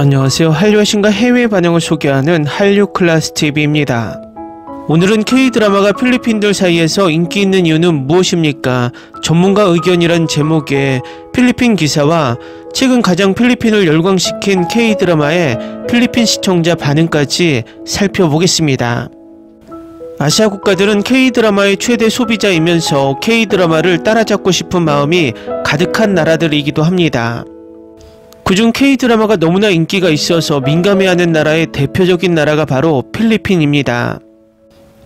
안녕하세요. 한류의 신과 해외 반영을 소개하는 한류클라스TV입니다. 오늘은 K-드라마가 필리핀들 사이에서 인기 있는 이유는 무엇입니까? 전문가 의견이란 제목의 필리핀 기사와 최근 가장 필리핀을 열광시킨 K-드라마의 필리핀 시청자 반응까지 살펴보겠습니다. 아시아 국가들은 K-드라마의 최대 소비자이면서 K-드라마를 따라잡고 싶은 마음이 가득한 나라들이기도 합니다. 그중 K-드라마가 너무나 인기가 있어서 민감해하는 나라의 대표적인 나라가 바로 필리핀입니다.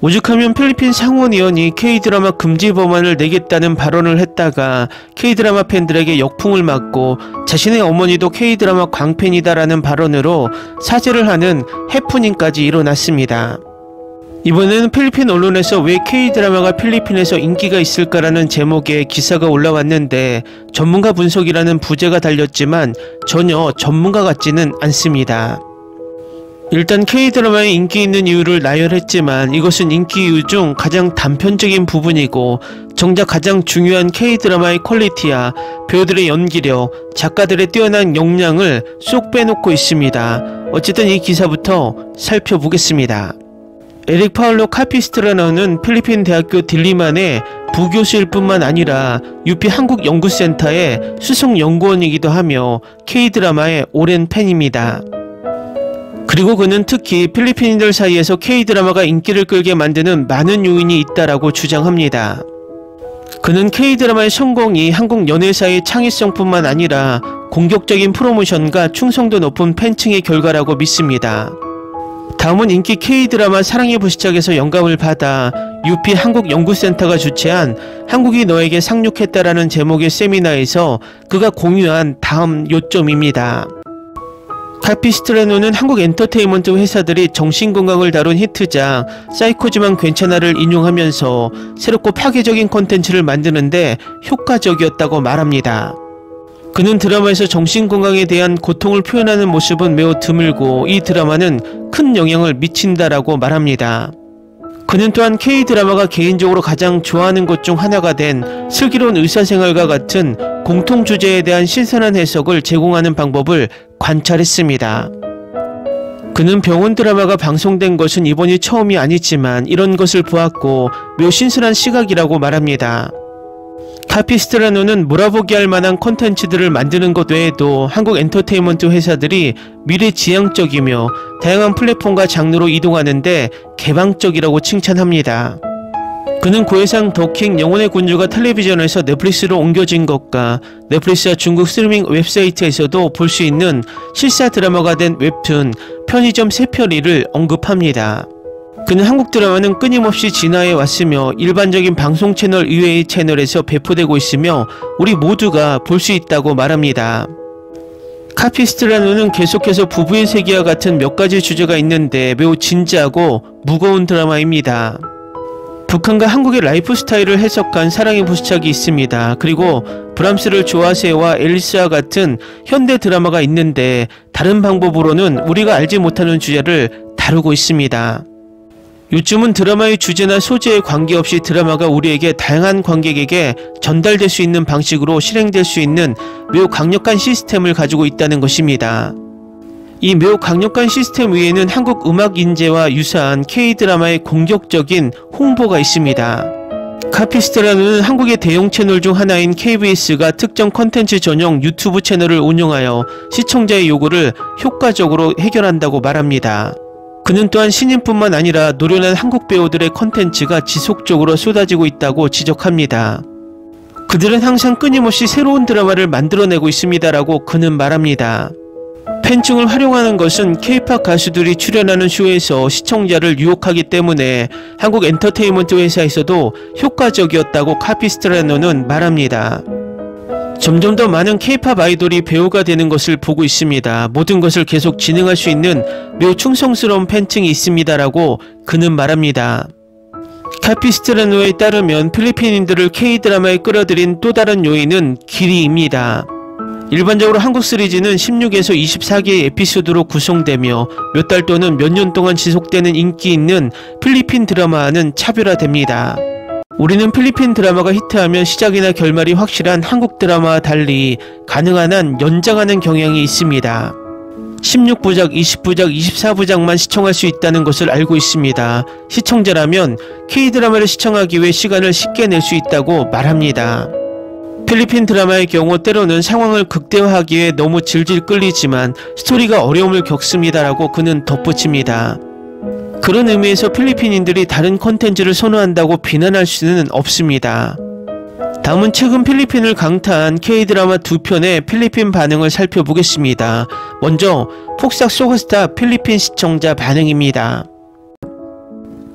오죽하면 필리핀 상원의원이 K-드라마 금지 법안을 내겠다는 발언을 했다가 K-드라마 팬들에게 역풍을 맞고 자신의 어머니도 K-드라마 광팬이다라는 발언으로 사죄를 하는 해프닝까지 일어났습니다. 이번에는 필리핀 언론에서 왜 K-드라마가 필리핀에서 인기가 있을까라는 제목의 기사가 올라왔는데 전문가 분석이라는 부제가 달렸지만 전혀 전문가 같지는 않습니다. 일단 K-드라마의 인기 있는 이유를 나열했지만 이것은 인기 이유 중 가장 단편적인 부분이고 정작 가장 중요한 K-드라마의 퀄리티야 배우들의 연기력, 작가들의 뛰어난 역량을 쏙 빼놓고 있습니다. 어쨌든 이 기사부터 살펴보겠습니다. 에릭 파울로 카피스트라노는 필리핀 대학교 딜리만의 부교수일 뿐만 아니라 UP 한국연구센터의 수석연구원이기도 하며 K-드라마의 오랜 팬입니다. 그리고 그는 특히 필리핀인들 사이에서 K-드라마가 인기를 끌게 만드는 많은 요인이 있다라고 주장합니다. 그는 K-드라마의 성공이 한국 연예사의 창의성뿐만 아니라 공격적인 프로모션과 충성도 높은 팬층의 결과라고 믿습니다. 다음은 인기 K-드라마 사랑의 불시착에서 영감을 받아 UP 한국연구센터가 주최한 한국이 너에게 상륙했다라는 제목의 세미나에서 그가 공유한 다음 요점입니다. 카피스트라노는 한국 엔터테인먼트 회사들이 정신건강을 다룬 히트작 사이코지만 괜찮아를 인용하면서 새롭고 파괴적인 콘텐츠를 만드는데 효과적이었다고 말합니다. 그는 드라마에서 정신건강에 대한 고통을 표현하는 모습은 매우 드물고 이 드라마는 큰 영향을 미친다라고 말합니다. 그는 또한 K-드라마가 개인적으로 가장 좋아하는 것 중 하나가 된 슬기로운 의사생활과 같은 공통 주제에 대한 신선한 해석을 제공하는 방법을 관찰했습니다. 그는 병원 드라마가 방송된 것은 이번이 처음이 아니지만 이런 것을 보았고 매우 신선한 시각이라고 말합니다. 카피스트라노는 몰아보기 할 만한 콘텐츠들을 만드는 것 외에도 한국 엔터테인먼트 회사들이 미래지향적이며 다양한 플랫폼과 장르로 이동하는데 개방적이라고 칭찬합니다. 그는 고해상 더킹 영혼의 군주가 텔레비전에서 넷플릭스로 옮겨진 것과 넷플릭스와 중국 스트리밍 웹사이트에서도 볼 수 있는 실사 드라마가 된 웹툰 편의점 새별이를 언급합니다. 그는 한국 드라마는 끊임없이 진화해 왔으며 일반적인 방송 채널 이외의 채널에서 배포되고 있으며 우리 모두가 볼 수 있다고 말합니다. 카피스트라노는 계속해서 부부의 세계와 같은 몇 가지 주제가 있는데 매우 진지하고 무거운 드라마입니다. 북한과 한국의 라이프 스타일을 해석한 사랑의 불시착이 있습니다. 그리고 브람스를 좋아하세요와 앨리스와 같은 현대 드라마가 있는데 다른 방법으로는 우리가 알지 못하는 주제를 다루고 있습니다. 요즘은 드라마의 주제나 소재에 관계없이 드라마가 우리에게 다양한 관객에게 전달될 수 있는 방식으로 실행될 수 있는 매우 강력한 시스템을 가지고 있다는 것입니다. 이 매우 강력한 시스템 위에는 한국 음악 인재와 유사한 K-드라마의 공격적인 홍보가 있습니다. 카피스트라노는 한국의 대형 채널 중 하나인 KBS가 특정 컨텐츠 전용 유튜브 채널을 운영하여 시청자의 요구를 효과적으로 해결한다고 말합니다. 그는 또한 신인뿐만 아니라 노련한 한국 배우들의 컨텐츠가 지속적으로 쏟아지고 있다고 지적합니다. 그들은 항상 끊임없이 새로운 드라마를 만들어내고 있습니다라고 그는 말합니다. 팬층을 활용하는 것은 K-팝 가수들이 출연하는 쇼에서 시청자를 유혹하기 때문에 한국 엔터테인먼트 회사에서도 효과적이었다고 카피스트라노는 말합니다. 점점 더 많은 K-팝 아이돌이 배우가 되는 것을 보고 있습니다. 모든 것을 계속 진행할 수 있는 매우 충성스러운 팬층이 있습니다라고 그는 말합니다. 카피스트라노에 따르면 필리핀인들을 K-드라마에 끌어들인 또 다른 요인은 길이입니다. 일반적으로 한국 시리즈는 16에서 24개의 에피소드로 구성되며 몇 달 또는 몇 년 동안 지속되는 인기 있는 필리핀 드라마와는 차별화됩니다. 우리는 필리핀 드라마가 히트하면 시작이나 결말이 확실한 한국 드라마와 달리 가능한 한 연장하는 경향이 있습니다. 16부작, 20부작, 24부작만 시청할 수 있다는 것을 알고 있습니다. 시청자라면 K드라마를 시청하기 위해 시간을 쉽게 낼 수 있다고 말합니다. 필리핀 드라마의 경우 때로는 상황을 극대화하기 위해 너무 질질 끌리지만 스토리가 어려움을 겪습니다라고 그는 덧붙입니다. 그런 의미에서 필리핀인들이 다른 콘텐츠를 선호한다고 비난할 수는 없습니다. 다음은 최근 필리핀을 강타한 K드라마 2편의 필리핀 반응을 살펴보겠습니다. 먼저 폭삭 소가스타 필리핀 시청자 반응입니다.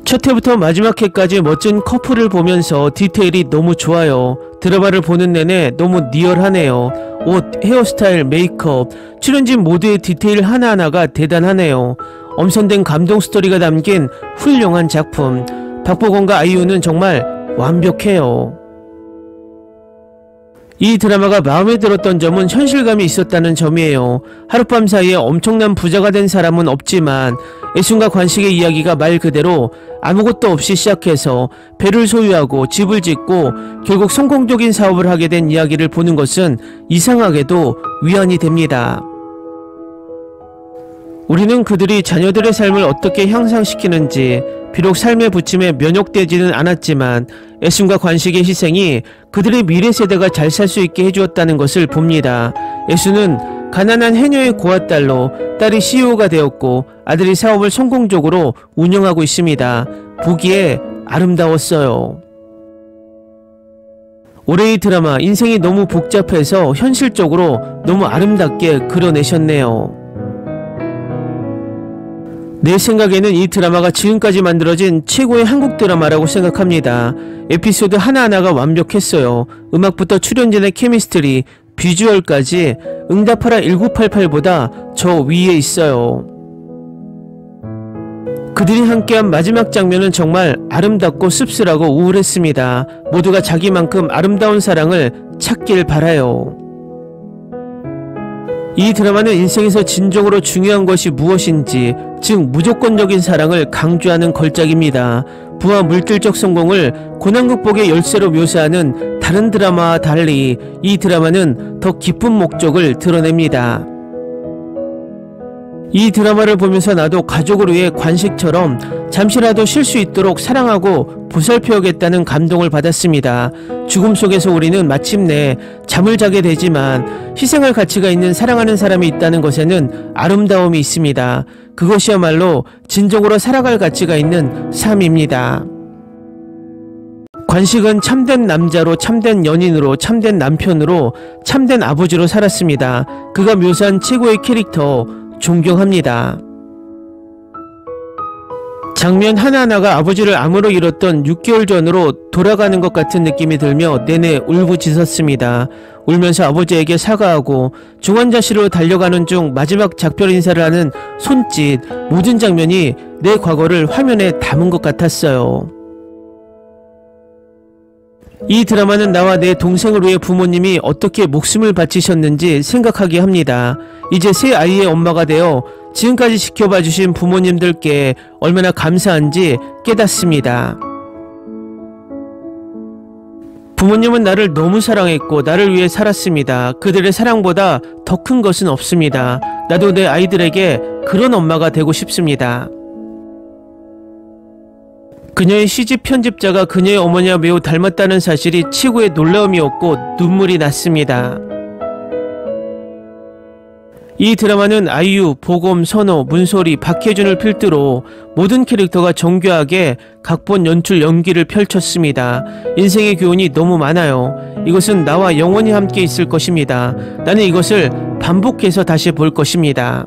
첫 회부터 마지막 회까지 멋진 커플을 보면서 디테일이 너무 좋아요. 드라마를 보는 내내 너무 리얼하네요. 옷, 헤어스타일, 메이크업, 출연진 모두의 디테일 하나하나가 대단하네요. 엄선된 감동 스토리가 담긴 훌륭한 작품. 박보검과 아이유는 정말 완벽해요. 이 드라마가 마음에 들었던 점은 현실감이 있었다는 점이에요. 하룻밤 사이에 엄청난 부자가 된 사람은 없지만 애순과 관식의 이야기가 말 그대로 아무것도 없이 시작해서 배를 소유하고 집을 짓고 결국 성공적인 사업을 하게 된 이야기를 보는 것은 이상하게도 위안이 됩니다. 우리는 그들이 자녀들의 삶을 어떻게 향상시키는지, 비록 삶의 부침에 면역되지는 않았지만 애순과 관식의 희생이 그들의 미래 세대가 잘 살 수 있게 해주었다는 것을 봅니다. 애순은 가난한 해녀의 고아딸로 딸이 CEO가 되었고 아들이 사업을 성공적으로 운영하고 있습니다. 보기에 아름다웠어요. 올해의 드라마 인생이 너무 복잡해서 현실적으로 너무 아름답게 그려내셨네요. 내 생각에는 이 드라마가 지금까지 만들어진 최고의 한국 드라마라고 생각합니다. 에피소드 하나하나가 완벽했어요. 음악부터 출연진의 케미스트리, 비주얼까지 응답하라 1988보다 저 위에 있어요. 그들이 함께한 마지막 장면은 정말 아름답고 씁쓸하고 우울했습니다. 모두가 자기만큼 아름다운 사랑을 찾길 바라요. 이 드라마는 인생에서 진정으로 중요한 것이 무엇인지, 즉 무조건적인 사랑을 강조하는 걸작입니다. 부와 물질적 성공을 고난 극복의 열쇠로 묘사하는 다른 드라마와 달리 이 드라마는 더 깊은 목적을 드러냅니다. 이 드라마를 보면서 나도 가족을 위해 관식처럼 잠시라도 쉴 수 있도록 사랑하고 보살펴야겠다는 감동을 받았습니다. 죽음 속에서 우리는 마침내 잠을 자게 되지만 희생할 가치가 있는 사랑하는 사람이 있다는 것에는 아름다움이 있습니다. 그것이야말로 진정으로 살아갈 가치가 있는 삶입니다. 관식은 참된 남자로, 참된 연인으로, 참된 남편으로, 참된 아버지로 살았습니다. 그가 묘사한 최고의 캐릭터 존경합니다. 장면 하나하나가 아버지를 암으로 잃었던 6개월 전으로 돌아가는 것 같은 느낌이 들며 내내 울부짖었습니다. 울면서 아버지에게 사과하고 중환자실로 달려가는 중 마지막 작별 인사를 하는 손짓, 모든 장면이 내 과거를 화면에 담은 것 같았어요. 이 드라마는 나와 내 동생을 위해 부모님이 어떻게 목숨을 바치셨는지 생각하게 합니다. 이제 새 아이의 엄마가 되어 지금까지 지켜봐 주신 부모님들께 얼마나 감사한지 깨닫습니다. 부모님은 나를 너무 사랑했고 나를 위해 살았습니다. 그들의 사랑보다 더 큰 것은 없습니다. 나도 내 아이들에게 그런 엄마가 되고 싶습니다. 그녀의 시집 편집자가 그녀의 어머니와 매우 닮았다는 사실이 최고의 놀라움이었고 눈물이 났습니다. 이 드라마는 아이유, 보검, 선호, 문소리, 박혜준을 필두로 모든 캐릭터가 정교하게 각본, 연출, 연기를 펼쳤습니다. 인생의 교훈이 너무 많아요. 이것은 나와 영원히 함께 있을 것입니다. 나는 이것을 반복해서 다시 볼 것입니다.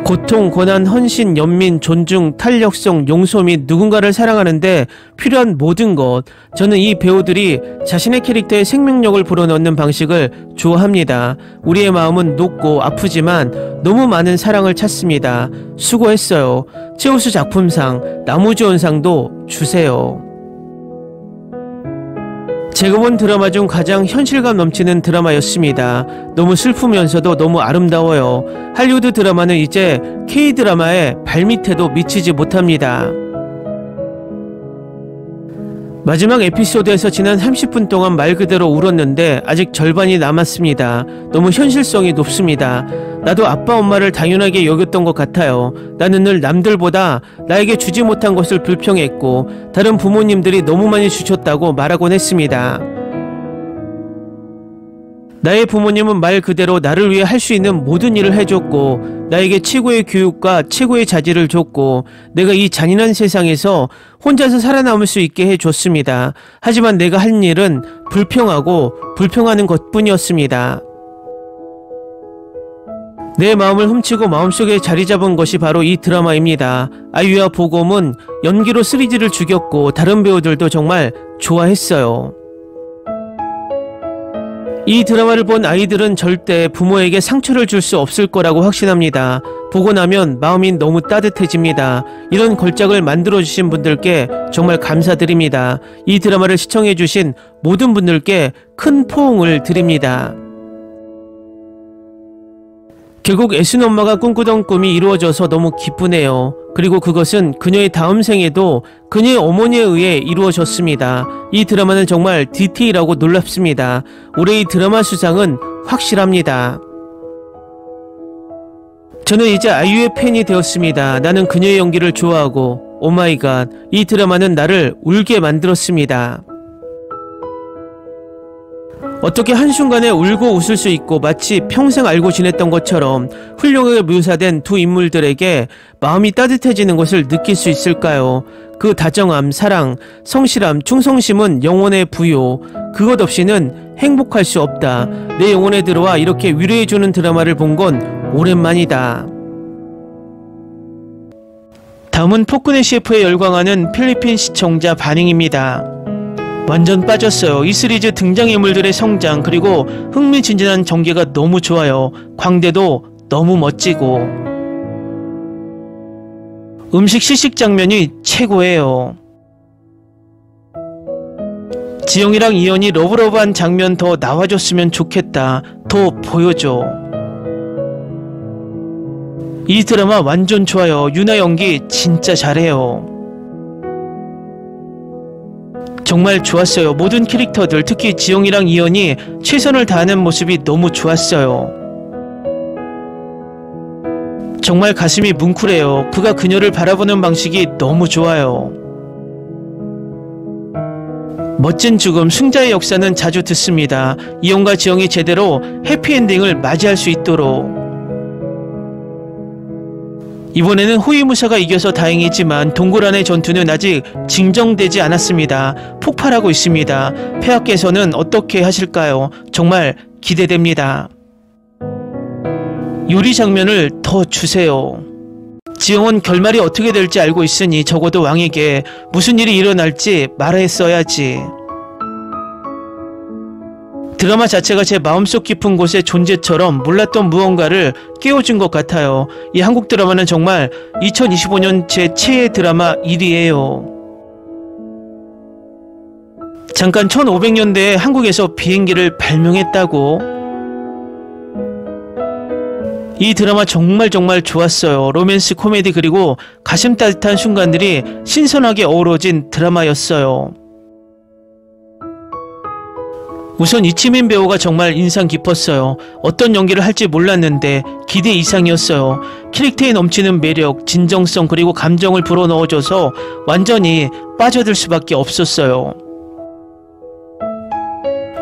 고통, 고난, 헌신, 연민, 존중, 탄력성, 용서 및 누군가를 사랑하는데 필요한 모든 것. 저는 이 배우들이 자신의 캐릭터에 생명력을 불어넣는 방식을 좋아합니다. 우리의 마음은 높고 아프지만 너무 많은 사랑을 찾습니다. 수고했어요. 최우수 작품상, 나무주연상도 주세요. 제가 본 드라마 중 가장 현실감 넘치는 드라마였습니다. 너무 슬프면서도 너무 아름다워요. 할리우드 드라마는 이제 K드라마의 발밑에도 미치지 못합니다. 마지막 에피소드에서 지난 30분 동안 말 그대로 울었는데 아직 절반이 남았습니다. 너무 현실성이 높습니다. 나도 아빠 엄마를 당연하게 여겼던 것 같아요. 나는 늘 남들보다 나에게 주지 못한 것을 불평했고 다른 부모님들이 너무 많이 주셨다고 말하곤 했습니다. 나의 부모님은 말 그대로 나를 위해 할 수 있는 모든 일을 해줬고 나에게 최고의 교육과 최고의 자질을 줬고 내가 이 잔인한 세상에서 혼자서 살아남을 수 있게 해줬습니다. 하지만 내가 한 일은 불평하고 불평하는 것뿐이었습니다. 내 마음을 훔치고 마음속에 자리 잡은 것이 바로 이 드라마입니다. 아이유와 보검은 연기로 시리즈를 죽였고 다른 배우들도 정말 좋아했어요. 이 드라마를 본 아이들은 절대 부모에게 상처를 줄 수 없을 거라고 확신합니다. 보고 나면 마음이 너무 따뜻해집니다. 이런 걸작을 만들어주신 분들께 정말 감사드립니다. 이 드라마를 시청해주신 모든 분들께 큰 포옹을 드립니다. 결국 애순 엄마가 꿈꾸던 꿈이 이루어져서 너무 기쁘네요. 그리고 그것은 그녀의 다음 생에도 그녀의 어머니에 의해 이루어졌습니다. 이 드라마는 정말 디테일하고 놀랍습니다. 올해 이 드라마 수상은 확실합니다. 저는 이제 아이유의 팬이 되었습니다. 나는 그녀의 연기를 좋아하고 오마이갓, 이 드라마는 나를 울게 만들었습니다. 어떻게 한순간에 울고 웃을 수 있고 마치 평생 알고 지냈던 것처럼 훌륭하게 묘사된 두 인물들에게 마음이 따뜻해지는 것을 느낄 수 있을까요? 그 다정함, 사랑, 성실함, 충성심은 영혼의 부요. 그것 없이는 행복할 수 없다. 내 영혼에 들어와 이렇게 위로해주는 드라마를 본 건 오랜만이다. 다음은 포크네 셰프에 열광하는 필리핀 시청자 반응입니다. 완전 빠졌어요. 이 시리즈 등장인물들의 성장 그리고 흥미진진한 전개가 너무 좋아요. 광대도 너무 멋지고 음식 시식 장면이 최고예요. 지영이랑 이연이 러브러브한 장면 더 나와줬으면 좋겠다. 더 보여줘. 이 드라마 완전 좋아요. 유나 연기 진짜 잘해요. 정말 좋았어요. 모든 캐릭터들, 특히 지영이랑 이연이 최선을 다하는 모습이 너무 좋았어요. 정말 가슴이 뭉클해요. 그가 그녀를 바라보는 방식이 너무 좋아요. 멋진 죽음, 승자의 역사는 자주 듣습니다. 이연과 지영이 제대로 해피엔딩을 맞이할 수 있도록. 이번에는 호위무사가 이겨서 다행이지만 동굴 안의 전투는 아직 진정되지 않았습니다. 폭발하고 있습니다. 폐하께서는 어떻게 하실까요? 정말 기대됩니다. 요리 장면을 더 주세요. 지영은 결말이 어떻게 될지 알고 있으니 적어도 왕에게 무슨 일이 일어날지 말했어야지. 드라마 자체가 제 마음속 깊은 곳의 존재처럼 몰랐던 무언가를 깨워준 것 같아요. 이 한국 드라마는 정말 2025년 제 최애 드라마 1위예요. 잠깐 1500년대에 한국에서 비행기를 발명했다고? 이 드라마 정말 좋았어요. 로맨스, 코미디 그리고 가슴 따뜻한 순간들이 신선하게 어우러진 드라마였어요. 우선 이치민 배우가 정말 인상 깊었어요. 어떤 연기를 할지 몰랐는데 기대 이상이었어요. 캐릭터에 넘치는 매력, 진정성 그리고 감정을 불어넣어줘서 완전히 빠져들 수밖에 없었어요.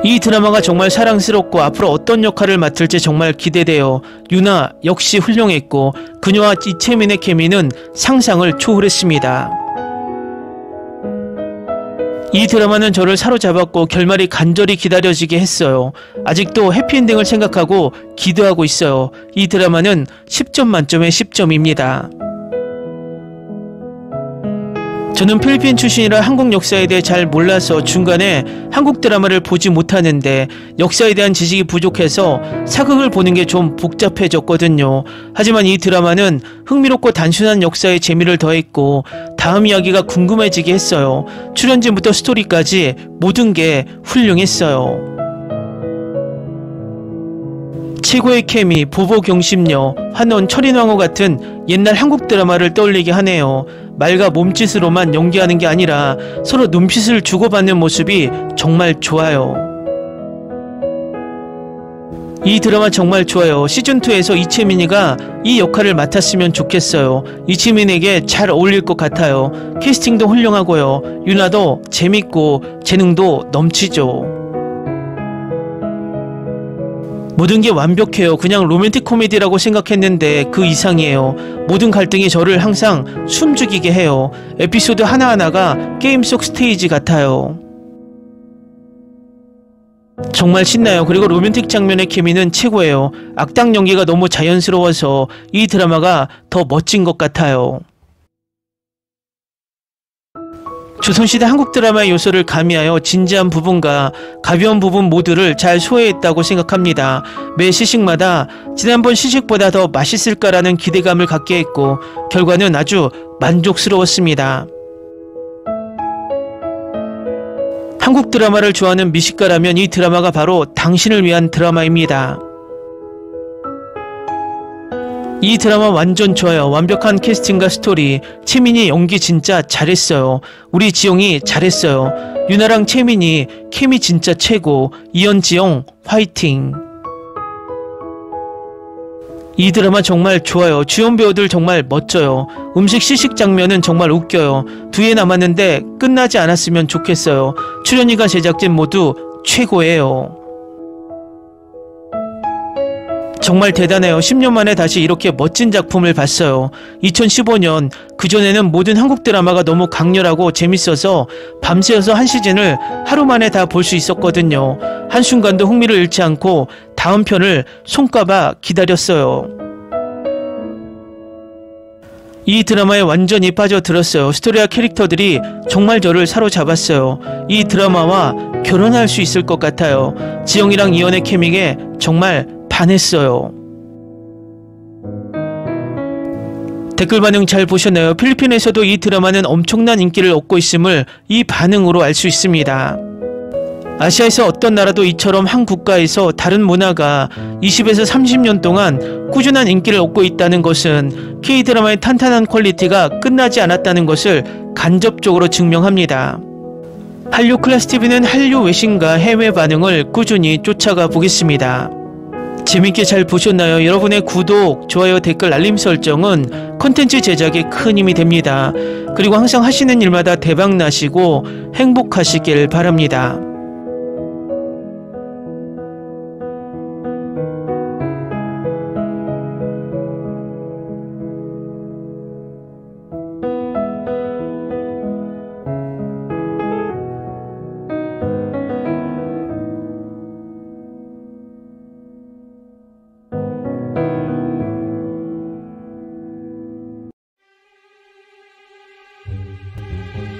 이 드라마가 정말 사랑스럽고 앞으로 어떤 역할을 맡을지 정말 기대돼요. 유나 역시 훌륭했고 그녀와 이채민의 케미는 상상을 초월했습니다. 이 드라마는 저를 사로잡았고 결말이 간절히 기다려지게 했어요. 아직도 해피엔딩을 생각하고 기도하고 있어요. 이 드라마는 10점 만점에 10점입니다. 저는 필리핀 출신이라 한국 역사에 대해 잘 몰라서 중간에 한국 드라마를 보지 못하는데 역사에 대한 지식이 부족해서 사극을 보는 게 좀 복잡해졌거든요. 하지만 이 드라마는 흥미롭고 단순한 역사의 재미를 더했고 다음 이야기가 궁금해지게 했어요. 출연진부터 스토리까지 모든 게 훌륭했어요. 최고의 케미, 보보 경심녀, 환원, 철인왕후 같은 옛날 한국 드라마를 떠올리게 하네요. 말과 몸짓으로만 연기하는 게 아니라 서로 눈빛을 주고받는 모습이 정말 좋아요. 이 드라마 정말 좋아요. 시즌2에서 이채민이가 이 역할을 맡았으면 좋겠어요. 이채민에게 잘 어울릴 것 같아요. 캐스팅도 훌륭하고요. 유나도 재밌고 재능도 넘치죠. 모든 게 완벽해요. 그냥 로맨틱 코미디라고 생각했는데 그 이상이에요. 모든 갈등이 저를 항상 숨죽이게 해요. 에피소드 하나하나가 게임 속 스테이지 같아요. 정말 신나요. 그리고 로맨틱 장면의 케미는 최고예요. 악당 연기가 너무 자연스러워서 이 드라마가 더 멋진 것 같아요. 조선시대 한국 드라마의 요소를 가미하여 진지한 부분과 가벼운 부분 모두를 잘 소화했다고 생각합니다. 매 시식마다 지난번 시식보다 더 맛있을까라는 기대감을 갖게 했고 결과는 아주 만족스러웠습니다. 한국 드라마를 좋아하는 미식가라면 이 드라마가 바로 당신을 위한 드라마입니다. 이 드라마 완전 좋아요. 완벽한 캐스팅과 스토리. 채민이 연기 진짜 잘했어요. 우리 지영이 잘했어요. 유나랑 채민이 케미 진짜 최고. 이현지영 화이팅. 이 드라마 정말 좋아요. 주연 배우들 정말 멋져요. 음식 시식 장면은 정말 웃겨요. 2회 남았는데 끝나지 않았으면 좋겠어요. 출연진과 제작진 모두 최고예요. 정말 대단해요. 10년 만에 다시 이렇게 멋진 작품을 봤어요. 2015년 그전에는 모든 한국 드라마가 너무 강렬하고 재밌어서 밤새워서 한 시즌을 하루 만에 다 볼 수 있었거든요. 한순간도 흥미를 잃지 않고 다음 편을 손꼽아 기다렸어요. 이 드라마에 완전히 빠져들었어요. 스토리와 캐릭터들이 정말 저를 사로잡았어요. 이 드라마와 결혼할 수 있을 것 같아요. 지영이랑 이연의 케미에 정말 반했어요. 댓글 반응 잘 보셨나요? 필리핀에서도 이 드라마는 엄청난 인기를 얻고 있음을 이 반응으로 알 수 있습니다. 아시아에서 어떤 나라도 이처럼 한 국가에서 다른 문화가 20에서 30년 동안 꾸준한 인기를 얻고 있다는 것은 K드라마의 탄탄한 퀄리티가 끝나지 않았다는 것을 간접적으로 증명합니다. 한류 클래스 TV는 한류 외신과 해외 반응을 꾸준히 쫓아가 보겠습니다. 재밌게 잘 보셨나요? 여러분의 구독, 좋아요, 댓글, 알림 설정은 콘텐츠 제작에 큰 힘이 됩니다. 그리고 항상 하시는 일마다 대박 나시고 행복하시길 바랍니다.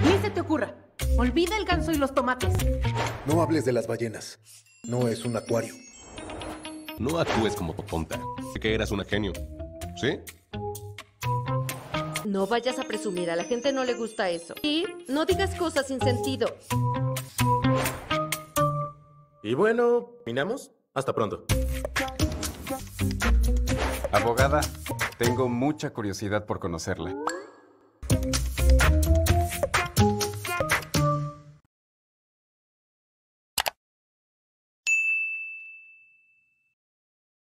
Ni se te ocurra. Olvida el ganso y los tomates. No hables de las ballenas. No es un acuario. No actúes como tonta. Que eras una genio. ¿Sí? No vayas a presumir, a la gente no le gusta eso. Y no digas cosas sin sentido. Y bueno, ¿terminamos? Hasta pronto. Abogada, tengo mucha curiosidad por conocerla.